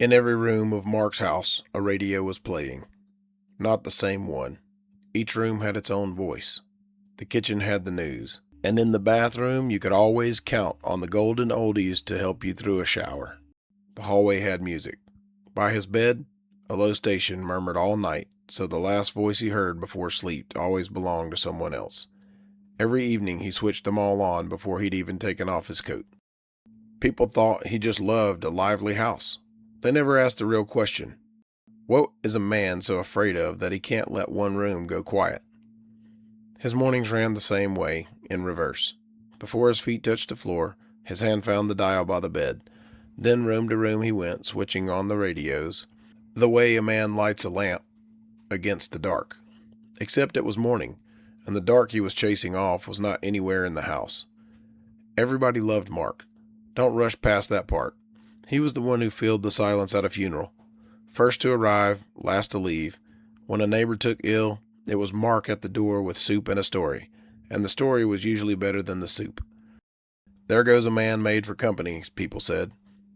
In every room of Mark's house, a radio was playing. Not the same one. Each room had its own voice. The kitchen had the news. And in the bathroom, you could always count on the golden oldies to help you through a shower. The hallway had music. By his bed, a low station murmured all night, so the last voice he heard before sleep always belonged to someone else. Every evening he switched them all on before he'd even taken off his coat. People thought he just loved a lively house. They never asked the real question. What is a man so afraid of that he can't let one room go quiet? His mornings ran the same way, in reverse. Before his feet touched the floor, his hand found the dial by the bed. Then room to room he went, switching on the radios, the way a man lights a lamp against the dark. Except it was morning, and the dark he was chasing off was not anywhere in the house. Everybody loved Mark. Don't rush past that part. He was the one who filled the silence at a funeral. First to arrive, last to leave. When a neighbor took ill, it was Mark at the door with soup and a story, and the story was usually better than the soup. There goes a man made for company, people said.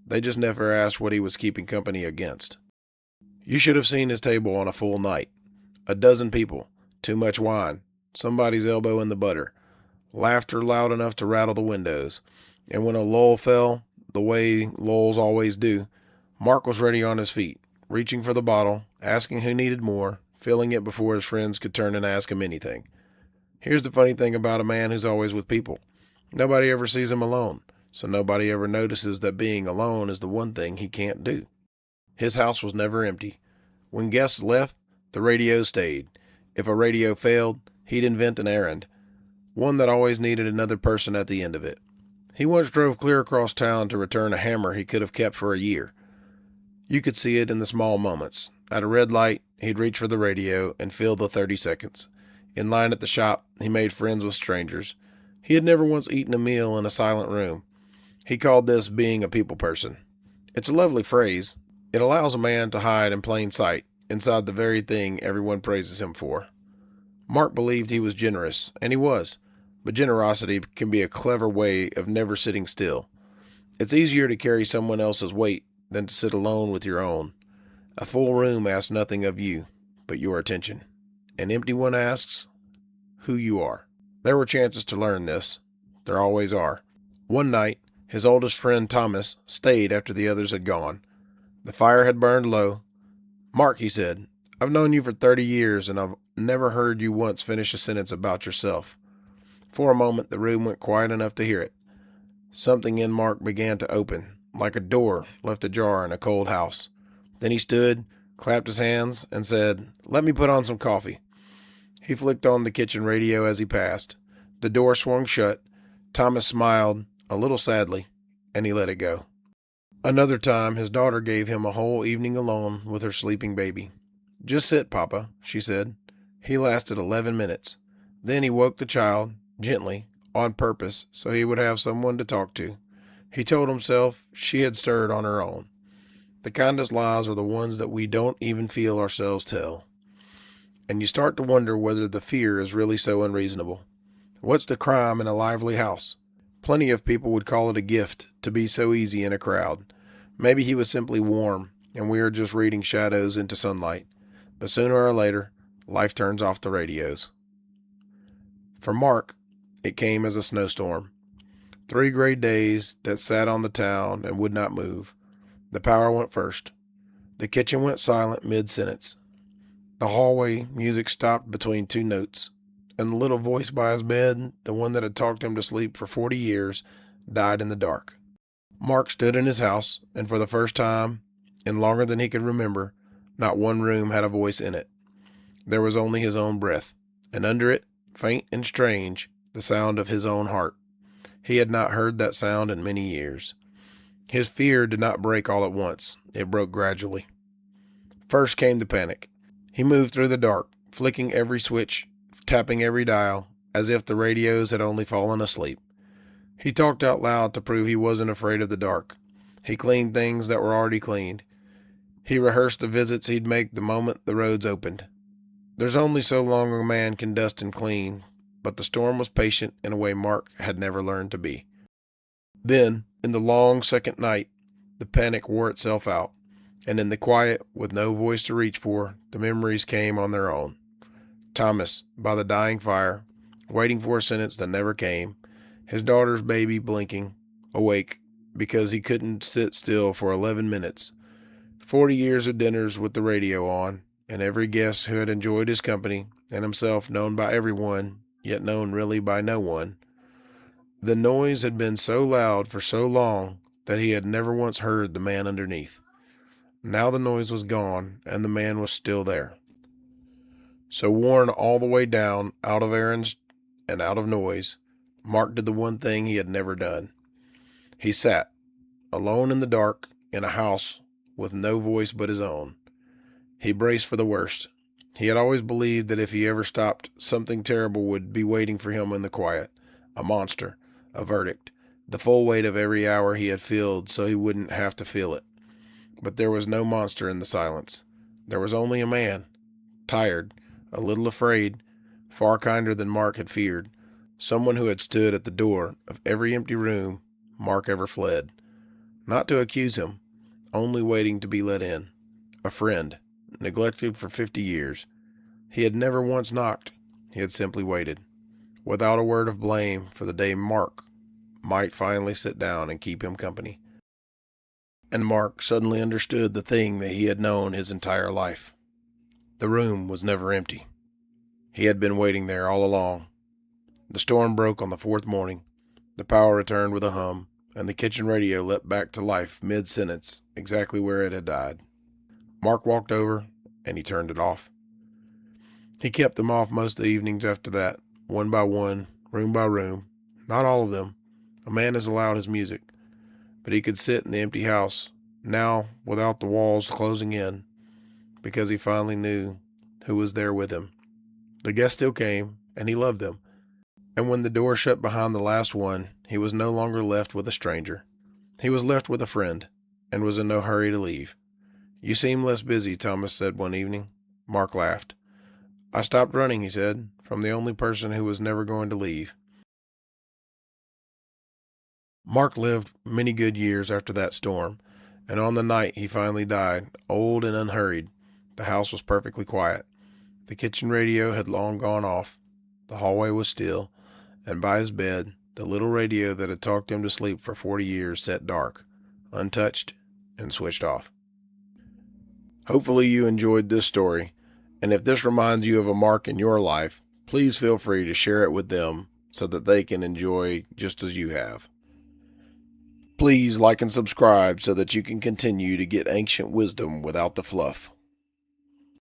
They just never asked what he was keeping company against. You should have seen his table on a full night. 12 people, too much wine, somebody's elbow in the butter, laughter loud enough to rattle the windows, and when a lull fell, the way lulls always do, Mark was ready on his feet, reaching for the bottle, asking who needed more, filling it before his friends could turn and ask him anything. Here's the funny thing about a man who's always with people. Nobody ever sees him alone, so nobody ever notices that being alone is the one thing he can't do. His house was never empty. When guests left, the radio stayed. If a radio failed, he'd invent an errand, one that always needed another person at the end of it. He once drove clear across town to return a hammer he could have kept for a year. You could see it in the small moments. At a red light, he'd reach for the radio and fill the 30 seconds. In line at the shop, he made friends with strangers. He had never once eaten a meal in a silent room. He called this being a people person. It's a lovely phrase. It allows a man to hide in plain sight, inside the very thing everyone praises him for. Mark believed he was generous, and he was, but generosity can be a clever way of never sitting still. It's easier to carry someone else's weight than to sit alone with your own. A full room asks nothing of you but your attention. An empty one asks who you are. There were chances to learn this. There always are. One night, his oldest friend Thomas stayed after the others had gone. The fire had burned low. Mark, he said, I've known you for 30 years and I've never heard you once finish a sentence about yourself. For a moment, the room went quiet enough to hear it. Something in Mark began to open, like a door left ajar in a cold house. Then he stood, clapped his hands, and said, Let me put on some coffee. He flicked on the kitchen radio as he passed. The door swung shut. Thomas smiled, a little sadly, and he let it go. Another time, his daughter gave him a whole evening alone with her sleeping baby. Just sit, Papa, she said. He lasted 11 minutes. Then he woke the child, gently, on purpose, so he would have someone to talk to. He told himself she had stirred on her own. The kindest lies are the ones that we don't even feel ourselves tell. And you start to wonder whether the fear is really so unreasonable. What's the crime in a lively house? Plenty of people would call it a gift to be so easy in a crowd. Maybe he was simply warm, and we are just reading shadows into sunlight. But sooner or later, life turns off the radios. For Mark, it came as a snowstorm. 3 gray days that sat on the town and would not move. The power went first. The kitchen went silent mid-sentence. The hallway music stopped between 2 notes, and the little voice by his bed, the one that had talked him to sleep for 40 years, died in the dark. Mark stood in his house, and for the first time, and longer than he could remember, not one room had a voice in it. There was only his own breath, and under it, faint and strange, the sound of his own heart. He had not heard that sound in many years. His fear did not break all at once. It broke gradually. First came the panic. He moved through the dark, flicking every switch, tapping every dial, as if the radios had only fallen asleep. He talked out loud to prove he wasn't afraid of the dark. He cleaned things that were already cleaned. He rehearsed the visits he'd make the moment the roads opened. There's only so long a man can dust and clean, but the storm was patient in a way Mark had never learned to be. Then, in the long second night, the panic wore itself out. And in the quiet, with no voice to reach for, the memories came on their own. Thomas, by the dying fire, waiting for a sentence that never came, his daughter's baby blinking, awake, because he couldn't sit still for 11 minutes. 40 years of dinners with the radio on, and every guest who had enjoyed his company, and himself known by everyone, yet known really by no one. The noise had been so loud for so long that he had never once heard the man underneath. Now the noise was gone, and the man was still there. So worn all the way down, out of errands and out of noise, Mark did the one thing he had never done. He sat, alone in the dark, in a house with no voice but his own. He braced for the worst. He had always believed that if he ever stopped, something terrible would be waiting for him in the quiet. A monster, a verdict, the full weight of every hour he had filled so he wouldn't have to feel it. But there was no monster in the silence. There was only a man, tired, a little afraid, far kinder than Mark had feared, someone who had stood at the door of every empty room Mark ever fled. Not to accuse him, only waiting to be let in. A friend, neglected for 50 years. He had never once knocked. He had simply waited, without a word of blame, for the day Mark might finally sit down and keep him company. And Mark suddenly understood the thing that he had known his entire life. The room was never empty. He had been waiting there all along. The storm broke on the fourth morning. The power returned with a hum, and the kitchen radio leapt back to life mid-sentence, exactly where it had died. Mark walked over, and he turned it off. He kept them off most of the evenings after that, one by one, room by room. Not all of them. A man is allowed his music. But he could sit in the empty house, now without the walls closing in, because he finally knew who was there with him. The guests still came, and he loved them. And when the door shut behind the last one, he was no longer left with a stranger. He was left with a friend, and was in no hurry to leave. "You seem less busy," Thomas said one evening. Mark laughed. "I stopped running," he said, "from the only person who was never going to leave." Mark lived many good years after that storm, and on the night he finally died, old and unhurried, the house was perfectly quiet. The kitchen radio had long gone off. The hallway was still, and by his bed, the little radio that had talked him to sleep for 40 years sat dark, untouched, and switched off. Hopefully you enjoyed this story, and if this reminds you of a Mark in your life, please feel free to share it with them so that they can enjoy just as you have. Please like and subscribe so that you can continue to get ancient wisdom without the fluff.